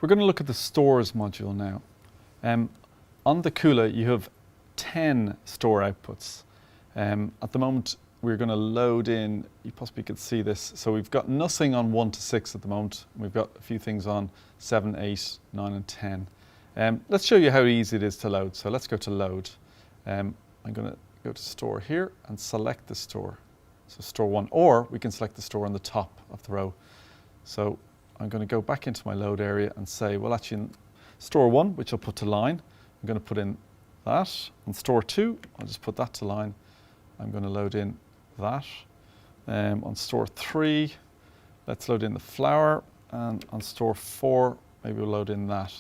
We're going to look at the stores module now. On the Kula, you have 10 store outputs. At the moment, we're going to load in, you possibly could see this, so we've got nothing on 1 to 6 at the moment. We've got a few things on 7, 8, 9 and 10. Let's show you how easy it is to load. So let's go to load. I'm going to go to store here and select the store. So store 1, or we can select the store on the top of the row. So I'm going to go back into my load area and say, well, actually in store 1, which I'll put to line, I'm going to put in that. On store 2, I'll just put that to line. I'm going to load in that. On store 3, let's load in the flower. And on store 4, maybe we'll load in that.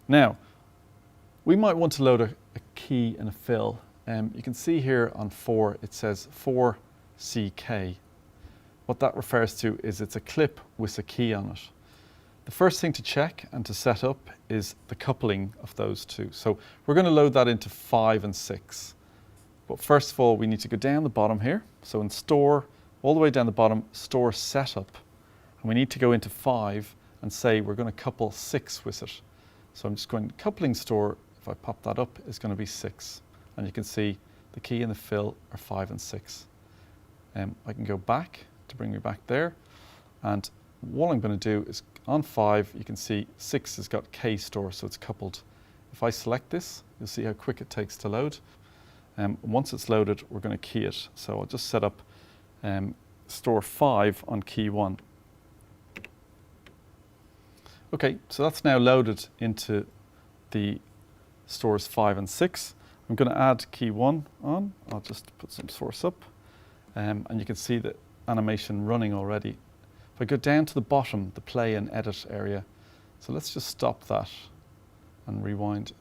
Now, we might want to load a key and a fill. You can see here on 4, it says 4CK. What that refers to is it's a clip with a key on it. The first thing to check and to set up is the coupling of those two. So we're going to load that into 5 and 6. But first of all, we need to go down the bottom here. So in store, all the way down the bottom, store setup. And we need to go into 5 and say we're going to couple 6 with it. So I'm just going to coupling store, if I pop that up, is going to be 6. And you can see the key and the fill are 5 and 6. I can go back to bring me back there. And what I'm going to do is on 5, you can see 6 has got K store, so it's coupled. If I select this, you'll see how quick it takes to load. Once it's loaded, we're going to key it. So I'll just set up store 5 on key 1. Okay, so that's now loaded into the stores 5 and 6. I'm going to add key 1 on. I'll just put some source up. And you can see the animation running already. If I go down to the bottom, the play and edit area, so let's just stop that and rewind.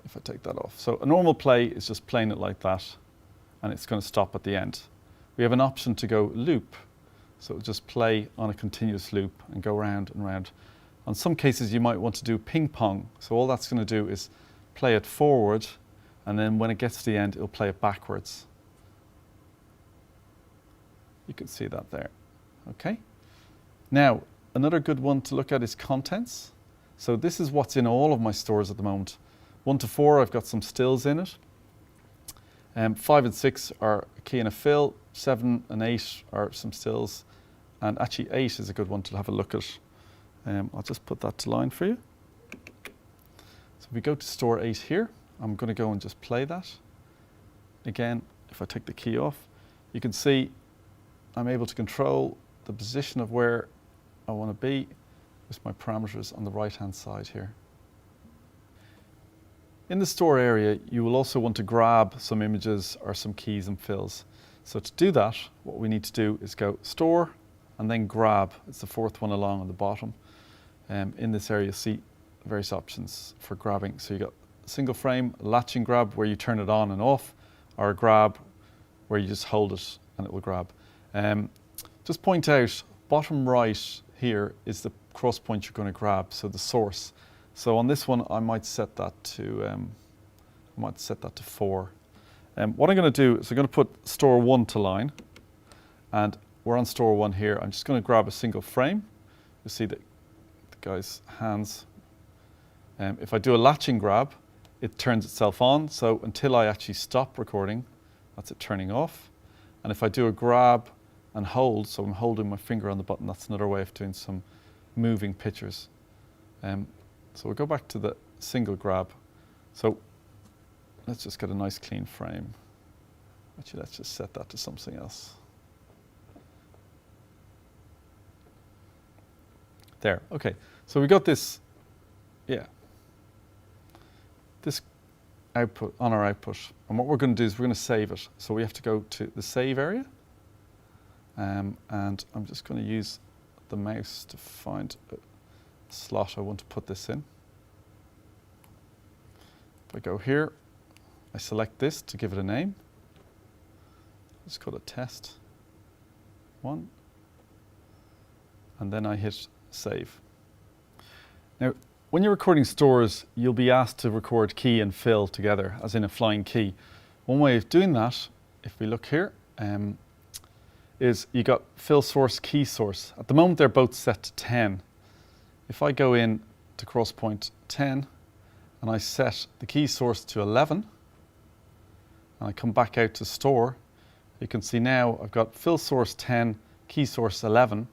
If I take that off. So a normal play is just playing it like that, and it's going to stop at the end. We have an option to go loop, so it'll just play on a continuous loop and go round and round. On some cases you might want to do ping pong, so all that's going to do is play it forward, and then when it gets to the end it'll play it backwards. You can see that there. Okay. Now, another good one to look at is contents. So this is what's in all of my stores at the moment. 1 to 4, I've got some stills in it. 5 and 6 are a key and a fill. 7 and 8 are some stills. And actually 8 is a good one to have a look at. I'll just put that to line for you. So if we go to store 8 here, I'm going to go and just play that. Again, if I take the key off, you can see I'm able to control the position of where I want to be with my parameters on the right hand side here. In the store area, you will also want to grab some images or some keys and fills. So to do that, what we need to do is go store and then grab. It's the 4th one along on the bottom. In this area, you'll see various options for grabbing. So you've got a single frame, a latching grab where you turn it on and off, or a grab where you just hold it and it will grab. Just point out, bottom right here is the cross point you're going to grab, so the source. So on this one, I might set that to 4. What I'm going to do is I'm going to put store 1 to line, and we're on store 1 here. I'm just going to grab a single frame. You see the guy's hands. If I do a latching grab, it turns itself on. So until I actually stop recording, that's it turning off. And if I do a grab and hold, so I'm holding my finger on the button, that's another way of doing some moving pictures. So we'll go back to the single grab. So let's just get a nice clean frame. Actually, let's just set that to something else. There, okay. So we got this, this output on our output. And what we're going to do is we're going to save it. So we have to go to the save area. And I'm just going to use the mouse to find a slot I want to put this in. If I go here, I select this to give it a name. Let's call it test 1. And then I hit save. Now, when you're recording stores, you'll be asked to record key and fill together, as in a flying key. One way of doing that, if we look here, is you got fill source, key source. At the moment, they're both set to 10. if I go in to cross point 10 and I set the key source to 11 and I come back out to store, you can see now I've got fill source 10, key source 11.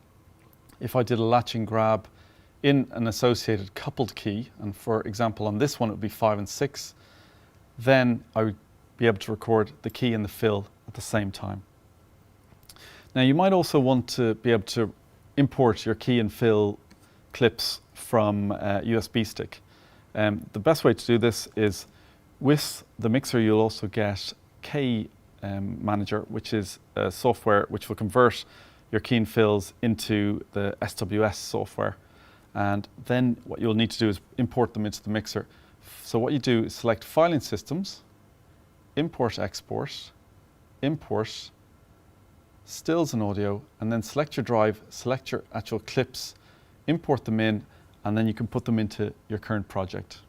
If I did a latching grab in an associated coupled key, and for example on this one it would be 5 and 6, then I would be able to record the key and the fill at the same time. Now you might also want to be able to import your key and fill clips from a USB stick. The best way to do this is with the mixer you'll also get K Manager, which is a software which will convert your key and fills into the SWS software. And then what you'll need to do is import them into the mixer. So what you do is select Filing Systems, Import Export, Import, Stills and Audio, and then select your drive, select your actual clips, import them in, and then you can put them into your current project.